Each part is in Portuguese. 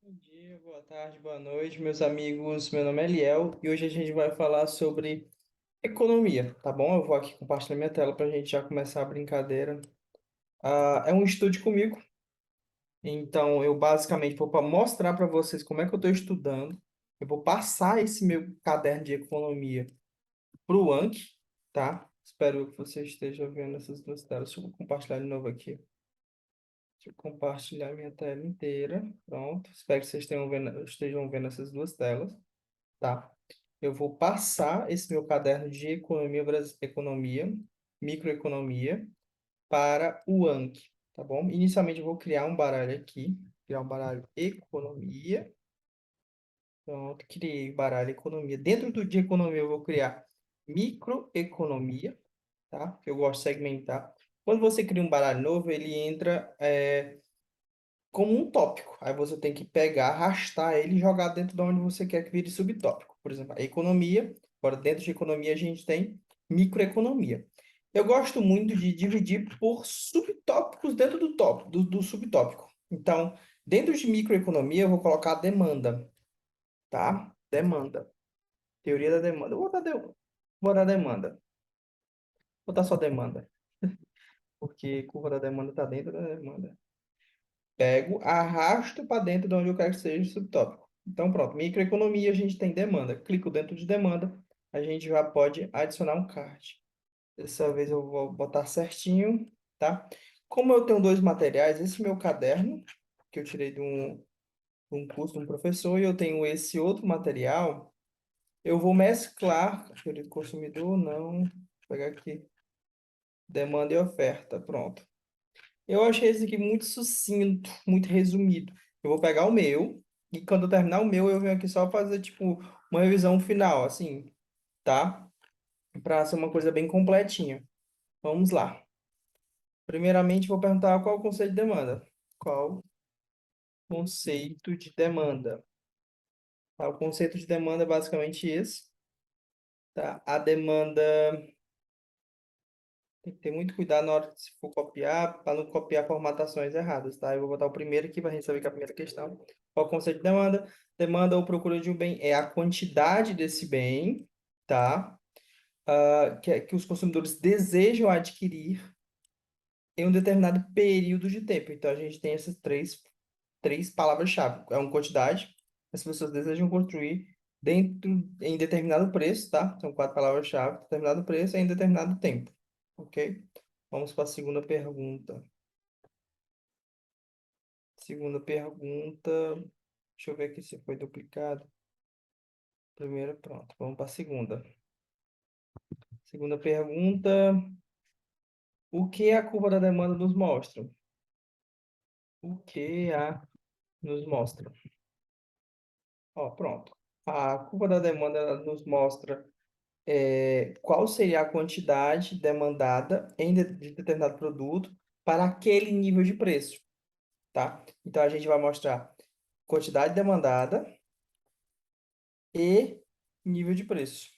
Bom dia, boa tarde, boa noite, meus amigos. Meu nome é Eliel e hoje a gente vai falar sobre economia, tá bom? Eu vou aqui compartilhar minha tela para a gente já começar a brincadeira. É um estude comigo, então eu basicamente vou mostrar para vocês como é que eu estou estudando. Eu vou passar esse meu caderno de economia para o Anki, tá? Espero que você esteja vendo essas duas telas. Deixa eu compartilhar de novo aqui. Deixa eu compartilhar minha tela inteira. Pronto. Espero que vocês estejam vendo essas duas telas. Tá? Eu vou passar esse meu caderno de economia, microeconomia, para o Anki, tá bom? Inicialmente eu vou criar um baralho aqui, criar um baralho economia. Pronto, criei o baralho economia. Dentro do de economia eu vou criar microeconomia, tá? Que eu gosto de segmentar. Quando você cria um baralho novo, ele entra como um tópico. Aí você tem que pegar, arrastar ele e jogar dentro de onde você quer que vire subtópico. Por exemplo, a economia. Agora, dentro de economia, a gente tem microeconomia. Eu gosto muito de dividir por subtópicos dentro do tópico, do subtópico. Então, dentro de microeconomia, eu vou colocar a demanda, tá? Demanda. Teoria da demanda. Vou botar demanda. Vou botar só demanda, porque curva da demanda está dentro da demanda. Pego, arrasto para dentro de onde eu quero que seja o subtópico. Então, pronto. Microeconomia, a gente tem demanda. Clico dentro de demanda, a gente já pode adicionar um card. Dessa vez eu vou botar certinho, tá? Como eu tenho dois materiais, esse meu caderno, que eu tirei de um curso de um professor, e eu tenho esse outro material, eu vou mesclar. Teoria do consumidor, não. Vou pegar aqui. Demanda e oferta. Pronto. Eu achei esse aqui muito sucinto, muito resumido. Eu vou pegar o meu e quando eu terminar o meu, eu venho aqui só fazer, tipo, uma revisão final, assim, tá? Para ser uma coisa bem completinha. Vamos lá. Primeiramente, vou perguntar qual é o conceito de demanda. Qual conceito de demanda? Tá, o conceito de demanda é basicamente esse, tá? A demanda tem que ter muito cuidado na hora que se for copiar, para não copiar formatações erradas, tá? Eu vou botar o primeiro aqui para a gente saber que é a primeira questão. Qual é o conceito de demanda? Demanda ou procura de um bem é a quantidade desse bem, tá? Que os consumidores desejam adquirir em um determinado período de tempo. Então, a gente tem essas três palavras-chave. É uma quantidade, as pessoas desejam construir em determinado preço, tá? São quatro palavras-chave, determinado preço em determinado tempo, ok? Vamos para a segunda pergunta. Segunda pergunta. Deixa eu ver aqui se foi duplicado. Primeira, pronto. Vamos para a segunda. Segunda pergunta. O que a curva da demanda nos mostra? O que a nos mostra? Ó, pronto. A curva da demanda ela nos mostra qual seria a quantidade demandada de determinado produto para aquele nível de preço, tá? Então, a gente vai mostrar quantidade demandada e nível de preço.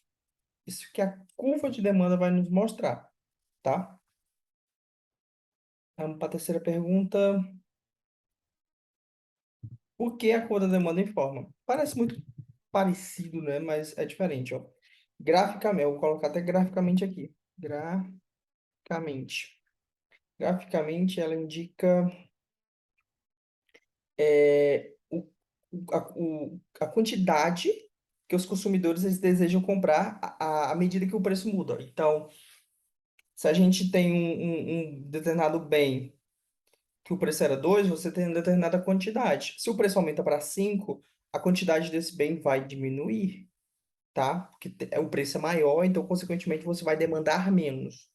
Isso que a curva de demanda vai nos mostrar, tá? Vamos para a terceira pergunta. O que a curva da demanda informa? Parece muito parecido, né? Mas é diferente, ó. Graficamente, eu vou colocar até graficamente aqui. Graficamente. Graficamente, ela indica a quantidade que os consumidores eles desejam comprar à medida que o preço muda. Então, se a gente tem um determinado bem que o preço era 2, você tem uma determinada quantidade. Se o preço aumenta para 5, a quantidade desse bem vai diminuir, tá? Porque o preço é maior, então, consequentemente, você vai demandar menos.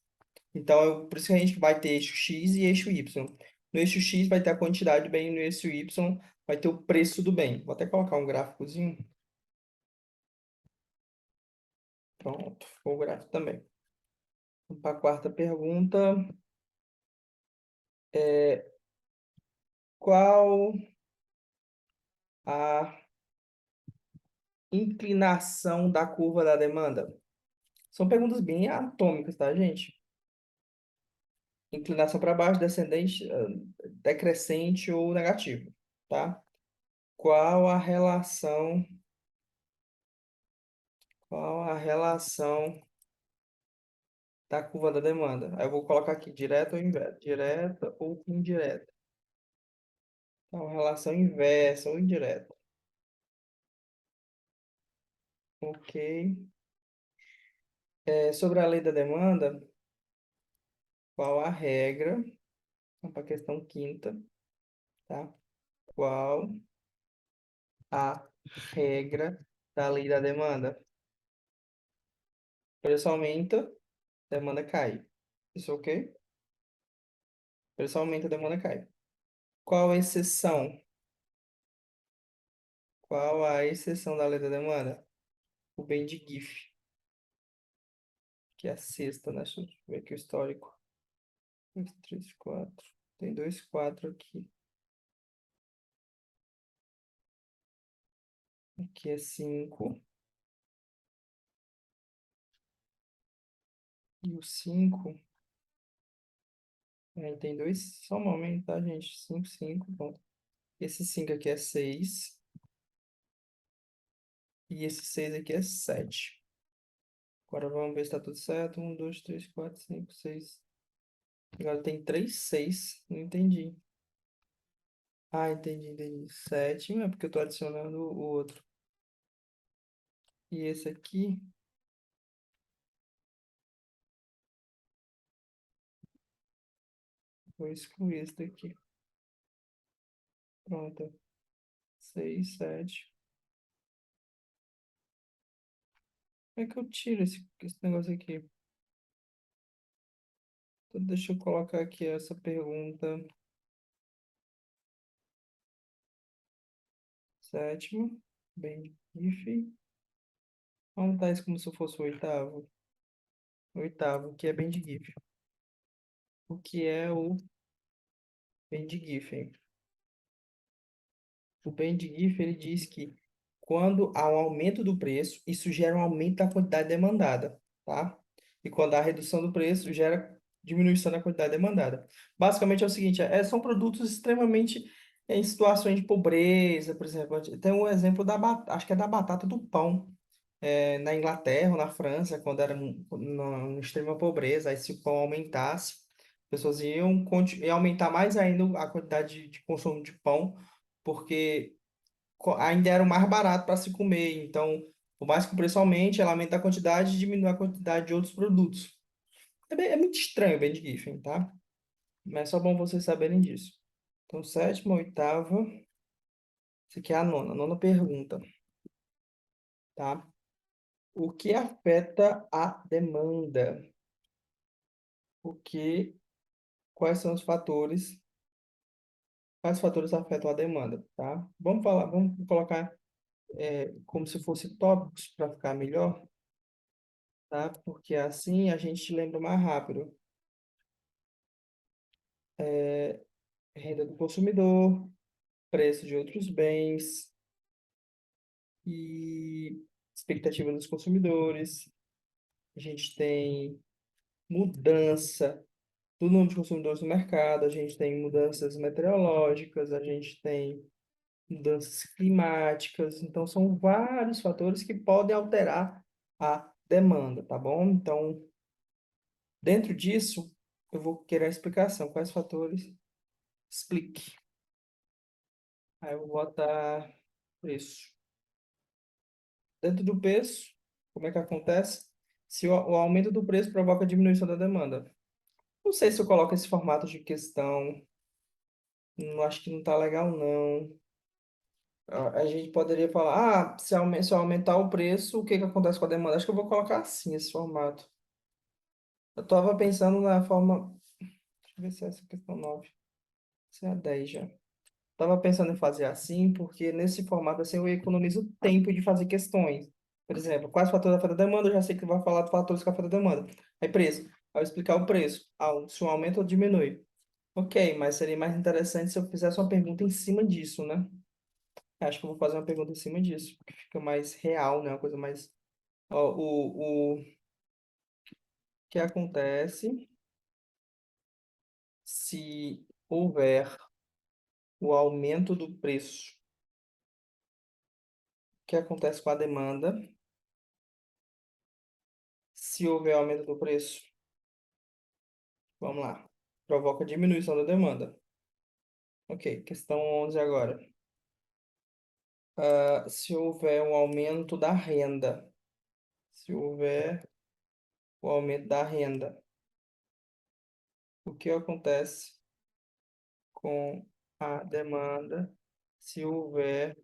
Então, por isso que a gente vai ter eixo X e eixo Y. No eixo X vai ter a quantidade do bem, no eixo Y vai ter o preço do bem. Vou até colocar um gráficozinho. Pronto, ficou o gráfico também. Vamos para a quarta pergunta. Qual a inclinação da curva da demanda? São perguntas bem atômicas, tá, gente? Inclinação para baixo, descendente, decrescente ou negativo, tá? Qual a relação, qual a relação da curva da demanda? Aí eu vou colocar aqui, direta ou indireta? Direta ou indireta? Então, relação inversa ou indireta. Ok. Sobre a lei da demanda, qual a regra? Vamos para a questão quinta, tá? Qual a regra da lei da demanda? Preço aumenta, demanda cai. Isso ok? Preço aumenta, demanda cai. Qual a exceção? Qual a exceção da lei da demanda? O bem de GIF, que é a sexta, né? Deixa eu ver aqui o histórico. 2, 3, 4. Tem dois 4 aqui. Aqui é 5. E o 5, aí tem dois. Só um momento, tá, gente? 5, 5. Bom. Esse 5 aqui é 6. E esse 6 aqui é 7. Agora vamos ver se tá tudo certo. 1, 2, 3, 4, 5, 6. Agora tem 3, 6. Não entendi. Ah, entendi. Sétimo é porque eu tô adicionando o outro. E esse aqui, vou excluir esse daqui. Pronto. 6, 7. Como é que eu tiro esse negócio aqui? Então, deixa eu colocar aqui essa pergunta. Sétimo. Bem, if. Vamos botar isso como se fosse o oitavo. Oitavo, que é bem de GIF. O que é o bem de GIF? O Band GIF, ele diz que quando há um aumento do preço, isso gera um aumento da quantidade demandada, tá? E quando há redução do preço, gera diminuição da quantidade demandada. Basicamente é o seguinte, são produtos extremamente em situações de pobreza, por exemplo. Tem um exemplo acho que é da batata do pão, na Inglaterra ou na França, quando era no extrema pobreza, aí se o pão aumentasse, as pessoas iam aumentar mais ainda a quantidade de consumo de pão, porque ainda era o mais barato para se comer. Então, por mais que o preço aumente, ela aumenta a quantidade e diminui a quantidade de outros produtos. É muito estranho o Band Giffen, tá? Mas é só bom vocês saberem disso. Então, sétima, oitava. Isso aqui é a nona pergunta, tá? O que afeta a demanda? O que, quais são os fatores? Quais fatores afetam a demanda, tá? Vamos colocar como se fosse tópicos para ficar melhor, tá? Porque assim a gente lembra mais rápido. Renda do consumidor, preço de outros bens e expectativa dos consumidores. A gente tem mudança do número de consumidores no mercado, a gente tem mudanças meteorológicas, a gente tem mudanças climáticas. Então, são vários fatores que podem alterar a demanda, tá bom? Então, dentro disso, eu vou querer a explicação. Quais fatores? Explique. Aí eu vou botar preço. Dentro do preço, como é que acontece? Se o aumento do preço provoca a diminuição da demanda. Não sei se eu coloco esse formato de questão. Não acho que não está legal, não. A gente poderia falar, se eu aumentar o preço, o que que acontece com a demanda? Acho que eu vou colocar assim esse formato. Eu estava pensando na forma. Deixa eu ver se é essa questão 9. Se é a 10 já. Estava pensando em fazer assim, porque nesse formato assim eu economizo tempo de fazer questões. Por exemplo, quais fatores afetam a demanda? Eu já sei que vai falar de fatores que afetam a demanda. Aí preço. Ao explicar o preço, se um aumenta ou diminui. Ok, mas seria mais interessante se eu fizesse uma pergunta em cima disso, né? Acho que eu vou fazer uma pergunta em cima disso, porque fica mais real, né? Uma coisa mais. Ó, o que acontece se houver o aumento do preço que acontece com a demanda se houver aumento do preço? Vamos lá. Provoca diminuição da demanda. Ok, questão 11 agora. Se houver um aumento da renda. Se houver o aumento da renda, o que acontece com a demanda se houver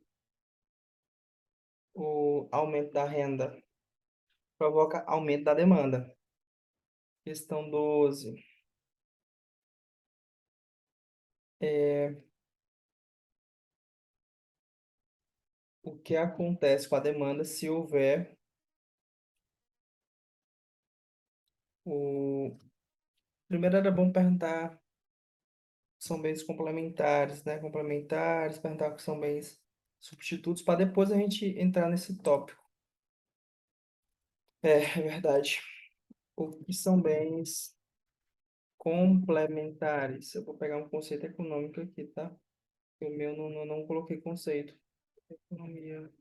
o aumento da renda? Provoca aumento da demanda. Questão 12. É, o que acontece com a demanda se houver o... Primeiro era bom perguntar se são bens complementares, né? Complementares, perguntar o que são bens substitutos, para depois a gente entrar nesse tópico. É verdade. O que são bens complementares? Eu vou pegar um conceito econômico aqui, tá? O meu não coloquei conceito. Economia.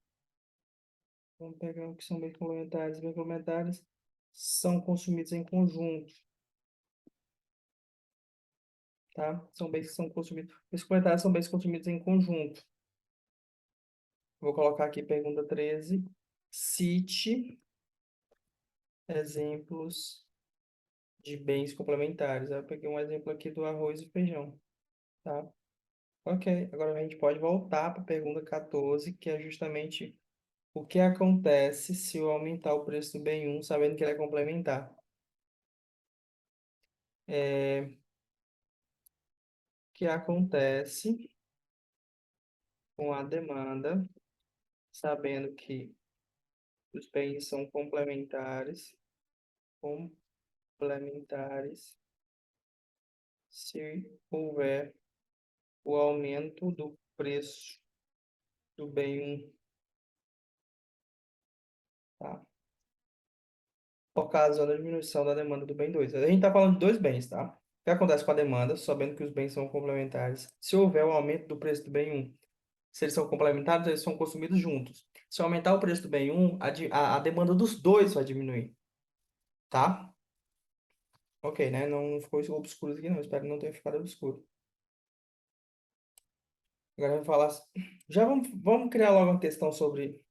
Vamos pegar o que são bens complementares. Bens complementares são consumidos em conjunto, tá? São bens que são consumidos. Bens complementares são bens consumidos em conjunto. Vou colocar aqui pergunta 13. Cite exemplos de bens complementares. Eu peguei um exemplo aqui do arroz e feijão, tá? Ok, agora a gente pode voltar para a pergunta 14, que é justamente o que acontece se eu aumentar o preço do bem um, sabendo que ele é complementar. O que acontece com a demanda, sabendo que os bens são complementares, se houver o aumento do preço do bem um, tá? Ocasionando a diminuição da demanda do bem 2. A gente está falando de dois bens, tá? O que acontece com a demanda, sabendo que os bens são complementares? Se houver o aumento do preço do bem um, se eles são complementares, eles são consumidos juntos. Se aumentar o preço do bem um, a demanda dos dois vai diminuir, tá? Ok, né? Não ficou obscuro aqui, não. Espero que não tenha ficado obscuro. Agora vamos falar. Já vamos criar logo uma questão sobre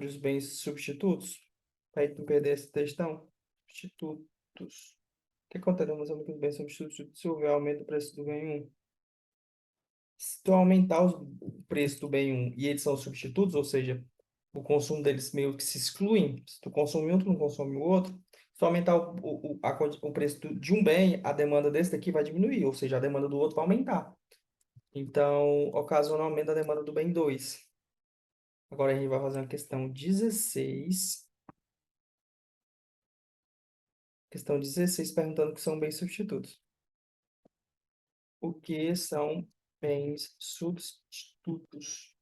os bens substitutos, para a gente não perder esse textão. Substitutos. O que acontece com os bens substitutos se houver aumento do preço do bem um? Se tu aumentar o preço do bem um e eles são substitutos, ou seja, o consumo deles meio que se excluem, se tu consome um, tu não consome o outro, se tu aumentar o preço de um bem, a demanda desse daqui vai diminuir, ou seja, a demanda do outro vai aumentar. Então, ocasiona um aumento da demanda do bem 2. Agora a gente vai fazer uma questão 16. Questão 16, perguntando o que são bens substitutos. O que são bens substitutos?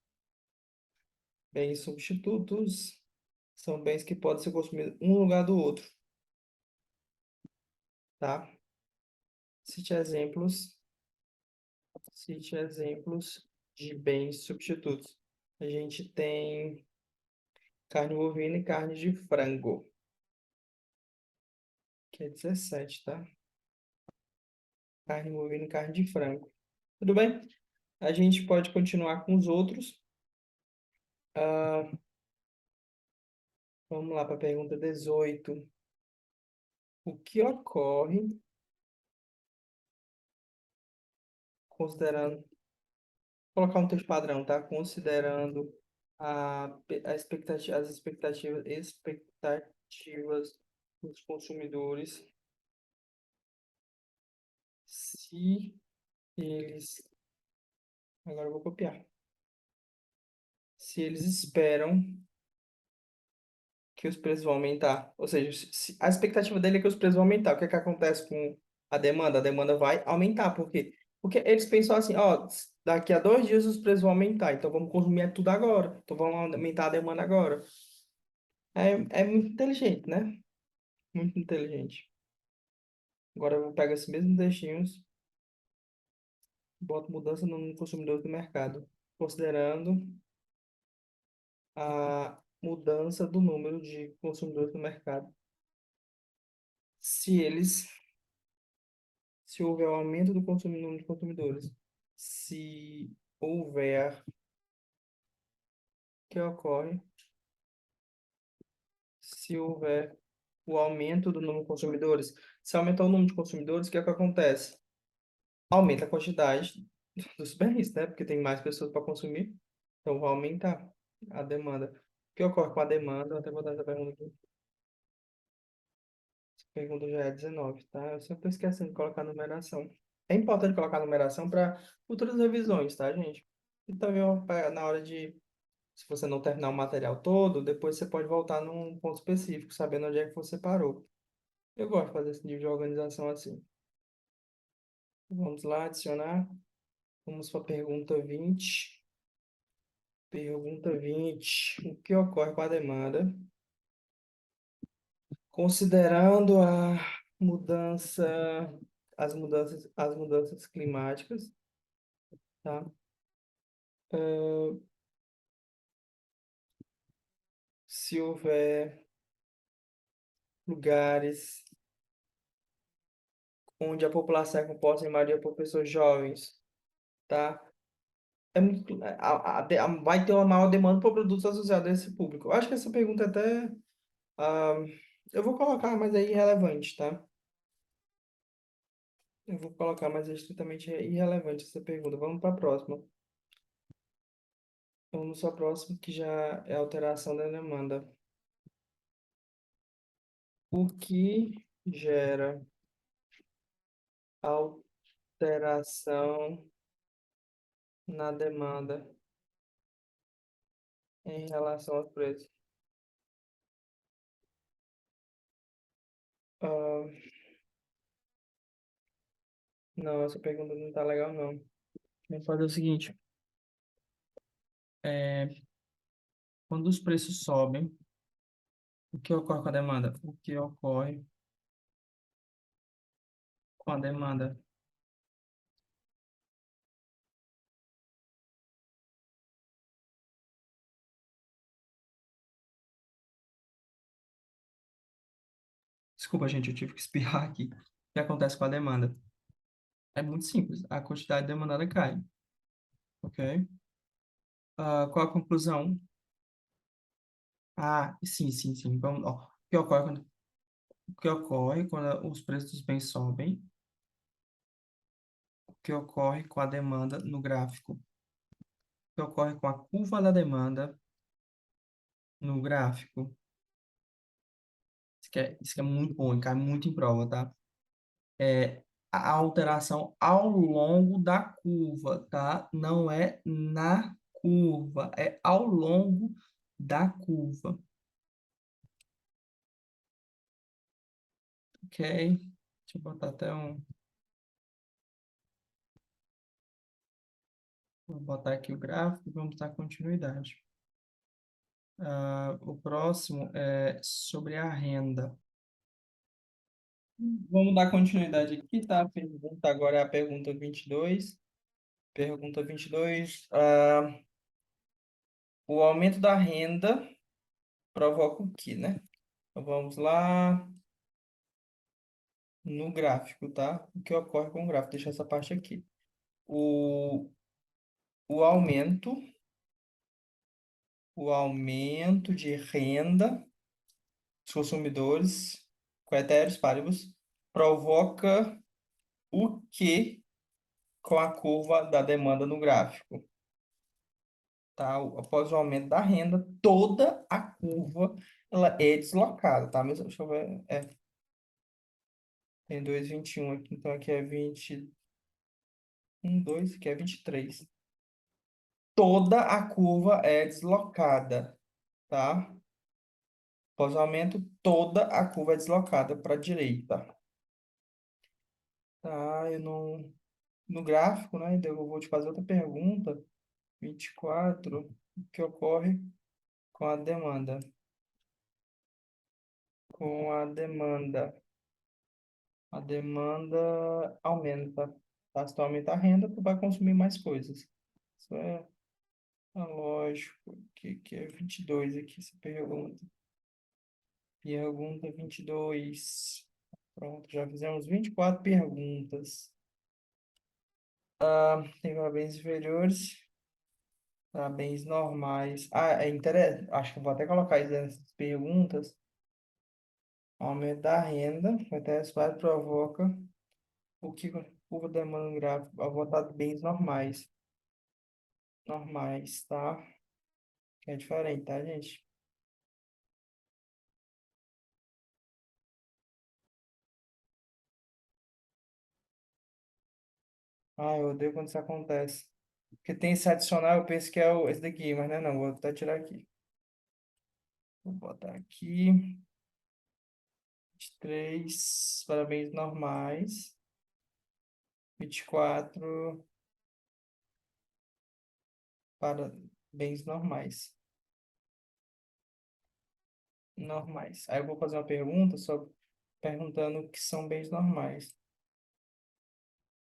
Bens substitutos são bens que podem ser consumidos um no lugar do outro, tá? Cite exemplos, cite exemplos de bens substitutos. A gente tem carne bovina e carne de frango, que é 17, tá? Carne bovina e carne de frango. Tudo bem? A gente pode continuar com os outros. Ah, vamos lá para a pergunta 18. O que ocorre considerando... Vou colocar um texto padrão, tá? Considerando as expectativas dos consumidores, se eles... Agora eu vou copiar. Se eles esperam que os preços vão aumentar. Ou seja, se a expectativa dele é que os preços vão aumentar. O que é que acontece com a demanda? A demanda vai aumentar. Por quê? Porque eles pensam assim, ó, daqui a 2 dias os preços vão aumentar, então vamos consumir tudo agora. Então vamos aumentar a demanda agora. É muito inteligente, né? Muito inteligente. Agora eu vou pegar esses mesmos textinhos, boto mudança no consumidor do mercado. Considerando a mudança do número de consumidores no mercado. Se eles, se houver um aumento do número de consumidores, se houver, o que ocorre? Se houver o aumento do número de consumidores, se aumentar o número de consumidores, o que é que acontece? Aumenta a quantidade dos bens, né? Porque tem mais pessoas para consumir, então vai aumentar a demanda. O que ocorre com a demanda? Vou até botar essa pergunta aqui. Essa pergunta já é 19, tá? Eu sempre estou esquecendo de colocar numeração. É importante colocar numeração para futuras revisões, tá, gente? E também ó, na hora de, se você não terminar o material todo, depois você pode voltar num ponto específico, sabendo onde é que você parou. Eu gosto de fazer esse nível de organização assim. Vamos lá, adicionar. Vamos para a pergunta 20. Pergunta 20. O que ocorre com a demanda? Considerando a mudança, as mudanças climáticas, tá? Se houver lugares onde a população é composta em maioria por pessoas jovens, tá? Vai ter uma maior demanda por produtos associados a esse público. Eu acho que essa pergunta até, ah, eu vou colocar, mas é irrelevante, tá? Eu vou colocar, mas é estritamente irrelevante essa pergunta. Vamos para a próxima. Vamos para a próxima, que já é alteração da demanda. O que gera alteração na demanda em relação aos preços? Ah, não, essa pergunta não tá legal, não. Vamos fazer o seguinte: é, quando os preços sobem, o que ocorre com a demanda? O que ocorre com a demanda? Desculpa, gente, eu tive que espirrar aqui. O que acontece com a demanda? É muito simples. A quantidade demandada cai, ok? Qual a conclusão? Sim, sim, sim. Vamos, ó. O que ocorre quando os preços dos bens sobem? O que ocorre com a demanda no gráfico? O que ocorre com a curva da demanda no gráfico? Isso que é muito bom, cai muito em prova, tá? É a alteração ao longo da curva, tá? Não é na curva, é ao longo da curva, ok? Deixa eu botar até um. Vou botar aqui o gráfico e vamos dar continuidade. O próximo é sobre a renda. Vamos dar continuidade aqui, tá? A pergunta agora é a pergunta 22. Pergunta 22. O aumento da renda provoca o quê, né? Então, vamos lá no gráfico, tá? O que ocorre com o gráfico? Deixa essa parte aqui. O, o aumento, o aumento de renda dos consumidores, critérios paribus, provoca o que com a curva da demanda no gráfico? Tá? Após o aumento da renda, toda a curva ela é deslocada, tá? Mas deixa eu ver. Tem 2,21 aqui, então aqui é 2, aqui é 23. Toda a curva é deslocada, tá? Após o aumento, toda a curva é deslocada para a direita. Tá? Eu não... No gráfico, né? Então eu vou te fazer outra pergunta. 24. O que ocorre com a demanda? Com a demanda. A demanda aumenta. Tá? Se tu aumenta a renda, tu vai consumir mais coisas. Isso é Ah, lógico, que é 22 aqui, essa pergunta. Pergunta 22. Pronto, já fizemos 24 perguntas. Tem bens inferiores, bens normais. É interessante. Acho que eu vou até colocar isso nessas perguntas. Aumento da renda, até isso vai provoca o que curva demanda gráfico, a voltar de bens normais. Normais, tá? Que é diferente, tá, gente? Eu odeio quando isso acontece. Porque tem esse adicional, eu penso que é esse daqui, mas não é não. Vou até tirar aqui. Vou botar aqui. 23 parabéns normais. 24 parabéns normais. Normais. Aí eu vou fazer uma pergunta só perguntando o que são bens normais.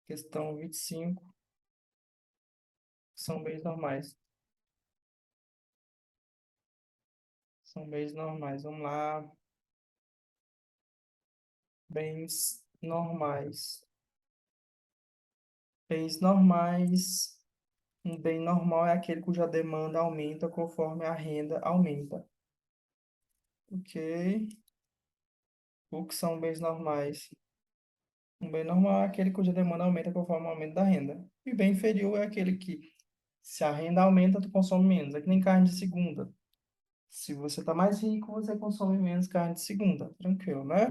Questão 25 são bens normais. São bens normais. Vamos lá. Bens normais. Bens normais. Um bem normal é aquele cuja demanda aumenta conforme a renda aumenta. Ok. O que são bens normais? Um bem normal é aquele cuja demanda aumenta conforme o aumento da renda. E bem inferior é aquele que, se a renda aumenta, tu consome menos. É que nem carne de segunda. Se você está mais rico, você consome menos carne de segunda. Tranquilo, né?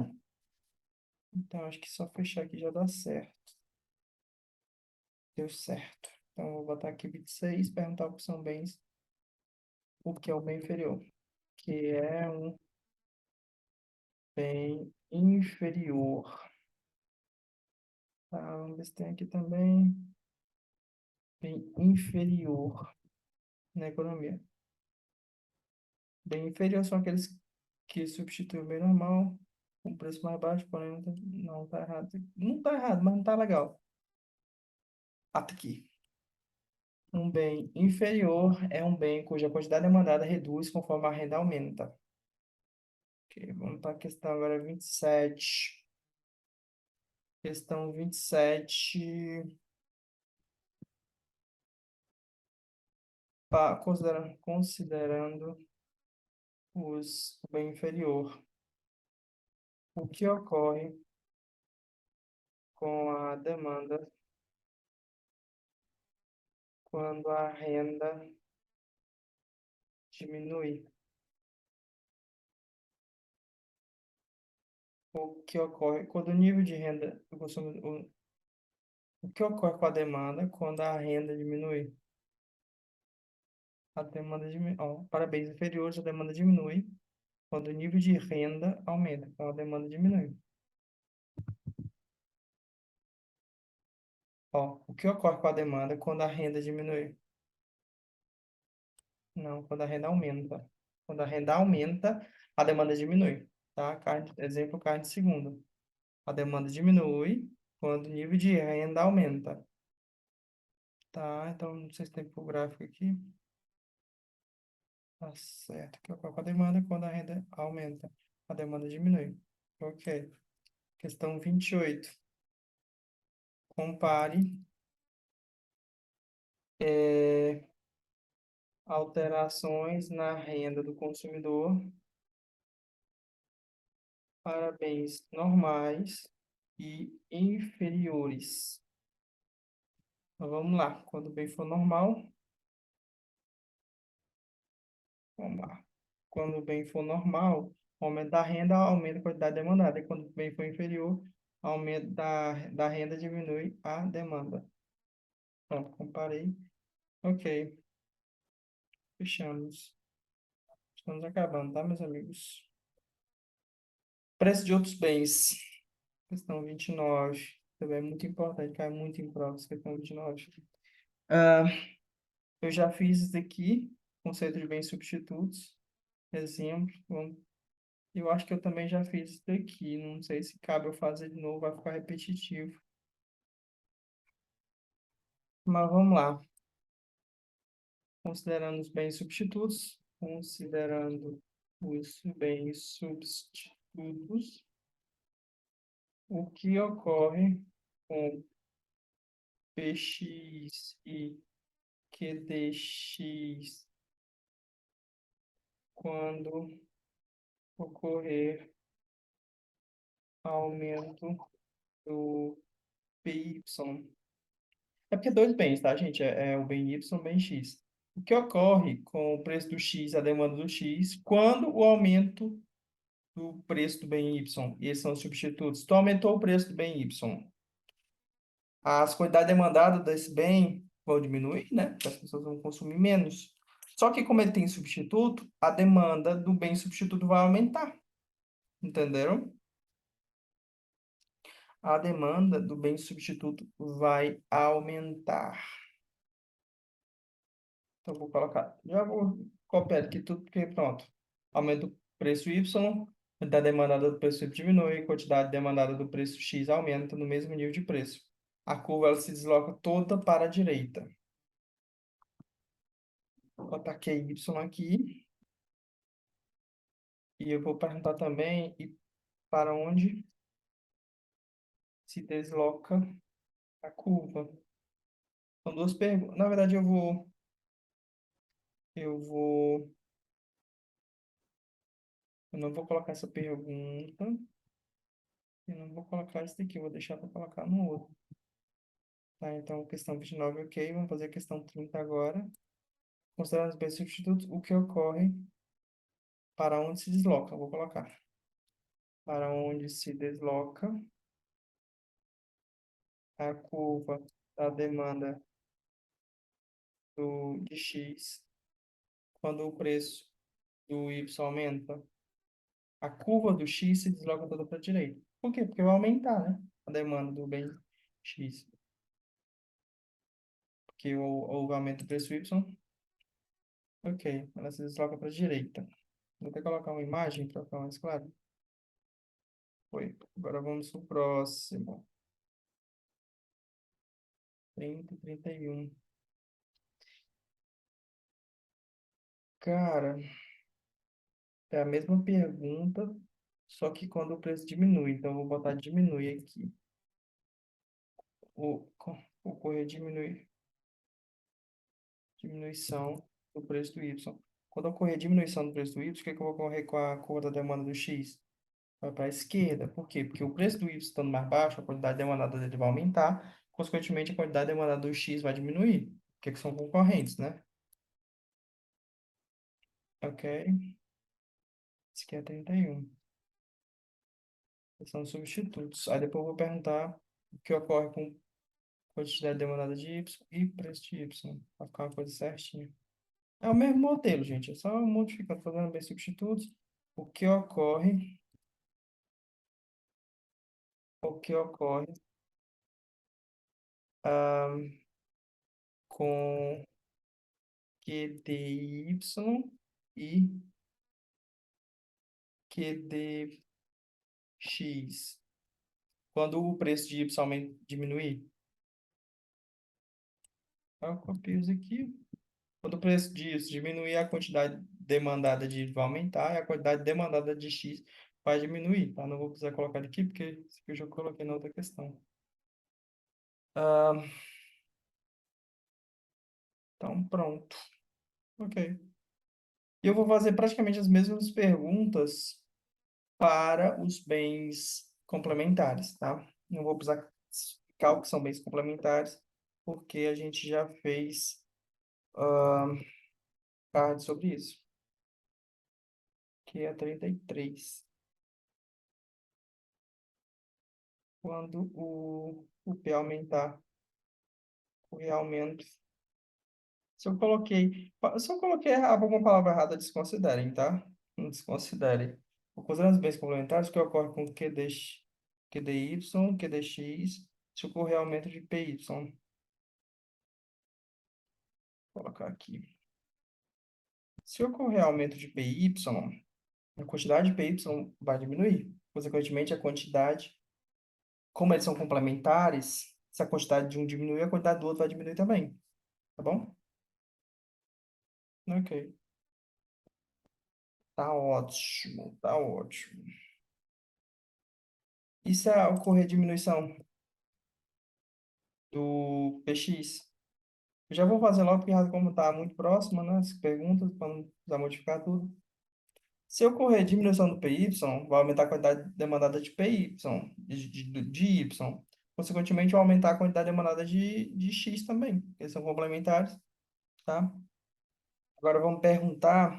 Então, acho que só fechar aqui já dá certo. Deu certo. Então, eu vou botar aqui 26, perguntar o que são bens, o que é o bem inferior. Que é um bem inferior. Tá, vamos ver se tem aqui também. Bem inferior na economia. Bem inferior são aqueles que substituem o bem normal com preço mais baixo, porém não tá errado. Não tá errado, mas não tá legal. Até aqui. Um bem inferior é um bem cuja quantidade demandada reduz conforme a renda aumenta. Ok, vamos para a questão agora 27. Questão 27. Considerando o bem inferior. O que ocorre com a demanda quando a renda diminui? O que ocorre quando o nível de renda do consumidor, o que ocorre com a demanda quando a renda diminui? A demanda diminui, ó, para bens inferiores, a demanda diminui quando o nível de renda aumenta, então a demanda diminui. Ó, o que ocorre com a demanda quando a renda diminui? Não, quando a renda aumenta. Quando a renda aumenta, a demanda diminui, tá? Exemplo, carne de segunda. A demanda diminui quando o nível de renda aumenta, tá? Então, não sei se tem pro gráfico aqui. Tá certo. Que ocorre com a demanda quando a renda aumenta. A demanda diminui. Ok. Questão 28. Compare alterações na renda do consumidor para bens normais e inferiores. Então, vamos lá. Quando o bem for normal, vamos lá. Quando o bem for normal, o aumento da renda aumenta a quantidade demandada. E quando o bem for inferior, o aumento da renda diminui a demanda. Pronto, comparei. Ok, fechamos. Estamos acabando, tá, meus amigos? Preço de outros bens. Questão 29. Também é muito importante, cai muito em provas. Questão 29. Ah, eu já fiz isso aqui, conceito de bens substitutos. Exemplo. Eu acho que eu também já fiz isso daqui. Não sei se cabe eu fazer de novo, vai ficar repetitivo. Mas vamos lá. considerando os bens substitutos, considerando os bens substitutos, o que ocorre com Px e Qdx quando ocorrer aumento do PY. É porque é dois bens, tá, gente? É o bem Y e o bem X. O que ocorre com o preço do X, a demanda do X, quando o aumento do preço do bem Y, e esses são os substitutos. Tu aumentou o preço do bem Y. As quantidades demandadas desse bem vão diminuir, né? Porque as pessoas vão consumir menos. Só que como ele tem substituto, a demanda do bem substituto vai aumentar. Entenderam? A demanda do bem substituto vai aumentar. Então, vou colocar. Já vou copiar aqui tudo, porque pronto. Aumenta o preço Y, quantidade demandada do preço Y diminui, quantidade demandada do preço X aumenta no mesmo nível de preço. A curva ela se desloca toda para a direita. Vou botar QY aqui. E eu vou perguntar também para onde se desloca a curva. São duas perguntas. Na verdade, eu eu não vou colocar essa pergunta. Eu não vou colocar isso daqui, eu vou deixar para colocar no outro. Tá, então, questão 29, ok. Vamos fazer a questão 30 agora. Considerando os bens substitutos, o que ocorre para onde se desloca? Eu vou colocar. Para onde se desloca a curva da demanda de X quando o preço do Y aumenta. A curva do X se desloca toda para a direita. Por quê? Porque vai aumentar, né? A demanda do bem X. Porque o aumento do preço Y, ok, ela se desloca para a direita. Vou até colocar uma imagem para ficar mais claro. Foi. Agora vamos para o próximo. 30, 31. Cara, é a mesma pergunta, só que quando o preço diminui. Então, eu vou botar diminui aqui. O, ocorrer diminuição do preço do Y. Quando ocorrer diminuição do preço do Y, o que é que vai ocorrer com a curva da demanda do X? Vai para a esquerda. Por quê? Porque o preço do Y estando mais baixo, a quantidade demandada dele vai aumentar. Consequentemente, a quantidade demandada do X vai diminuir. Porque que são concorrentes, né? Ok? Isso aqui é 31. São substitutos. Aí depois eu vou perguntar o que ocorre com quantidade demandada de Y e preço de Y. Vai ficar uma coisa certinha. É o mesmo modelo, gente. É só modificando, fazendo bem substitutos. O que ocorre, o que ocorre com QDY e QDX quando o preço de Y diminuir. Eu copio isso aqui. Quando o preço disso diminuir, a quantidade demandada de Y vai aumentar e a quantidade demandada de X vai diminuir, tá? Não vou precisar colocar aqui, porque isso aqui eu já coloquei na outra questão. Ah, então, pronto. Ok. E eu vou fazer praticamente as mesmas perguntas para os bens complementares, tá? Não vou precisar explicar o que são bens complementares, porque a gente já fez card sobre isso, que é 33. Quando o P aumentar, o R aumenta. Se eu coloquei alguma palavra errada, desconsiderem, tá? Não desconsiderem. Considerando os bens complementares, o que ocorre com QDY, QDX, se ocorrer aumento de PY. Vou colocar aqui. Se ocorrer aumento de PY, a quantidade de PY vai diminuir. Consequentemente, a quantidade, como eles são complementares, se a quantidade de um diminuir, a quantidade do outro vai diminuir também. Tá bom? Ok. Tá ótimo, tá ótimo. E se ocorrer diminuição do PX? Eu já vou fazer logo, porque como está muito próximo, né? As perguntas, para não precisar modificar tudo. Se ocorrer diminuição do PY, vai aumentar a quantidade demandada de PY, de Y. Consequentemente, vai aumentar a quantidade demandada de X também, porque eles são complementares, tá? Agora vamos perguntar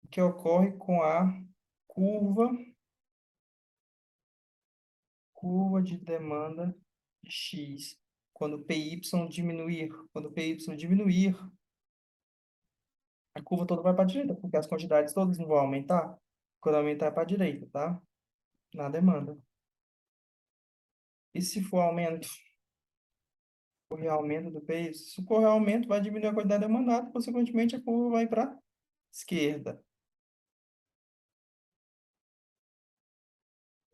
o que ocorre com a curva, curva de demanda de X. Quando PY diminuir, quando PY diminuir, a curva toda vai para a direita, porque as quantidades todas não vão aumentar. Quando aumentar, é para a direita, tá? Na demanda. E se for aumento? Ocorrer aumento do PY? Se ocorrer aumento, vai diminuir a quantidade demandada, consequentemente, a curva vai para a esquerda.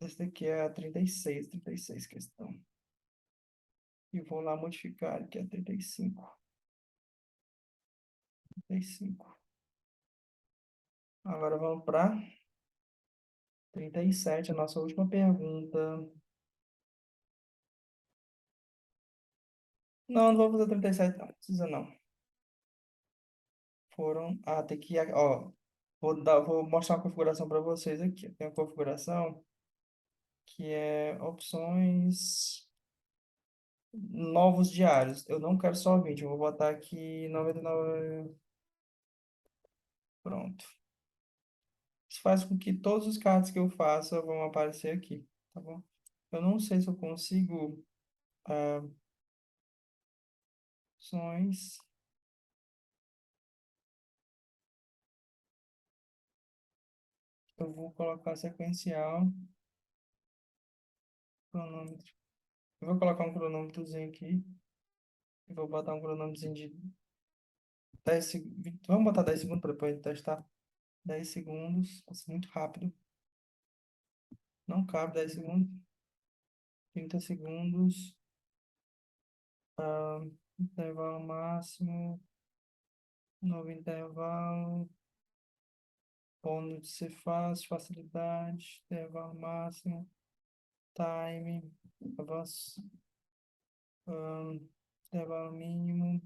Esse daqui é a 36 questão. E vou lá modificar aqui a 35. 35. Agora vamos para 37, a nossa última pergunta. Não, não vou fazer 37, não. Precisa não. Foram. Ah, tem que. Ó, vou mostrar uma configuração para vocês aqui. Tem uma configuração que é opções novos diários. Eu não quero só vídeo, eu vou botar aqui 99. Pronto. Isso faz com que todos os cards que eu faça vão aparecer aqui, tá bom? Eu não sei se eu consigo opções. Eu vou colocar sequencial, cronômetro. Eu vou colocar um cronômetrozinho aqui. Eu vou botar um cronômetrozinho de 10 segundos. Vamos botar 10 segundos para depois testar. 10 segundos. Nossa, muito rápido. Não cabe 10 segundos. 30 segundos. Intervalo máximo. Novo intervalo. Bônus de ser fácil. Facilidade. Intervalo máximo. Time. Avanço. Intervalo mínimo.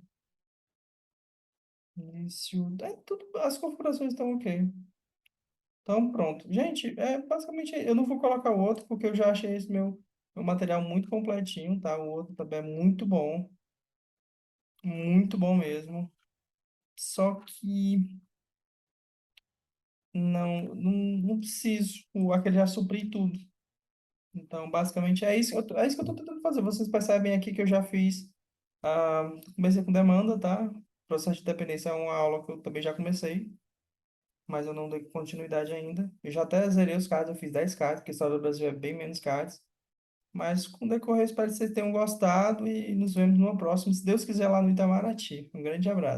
Início. É, tudo, as configurações estão ok. Então, pronto. Gente, basicamente eu não vou colocar o outro porque eu já achei esse meu material muito completinho, tá? O outro também é muito bom mesmo. Só que não preciso, aquele já supri tudo. Então, basicamente é isso que eu estou tentando fazer. Vocês percebem aqui que eu já fiz, comecei com demanda, tá? Processo de dependência é uma aula que eu também já comecei, mas eu não dei continuidade ainda. Eu já até zerei os cards, eu fiz 10 cards, porque a história do Brasil é bem menos cards. Mas com o decorrer, espero que vocês tenham gostado e nos vemos numa próxima, se Deus quiser, lá no Itamaraty. Um grande abraço.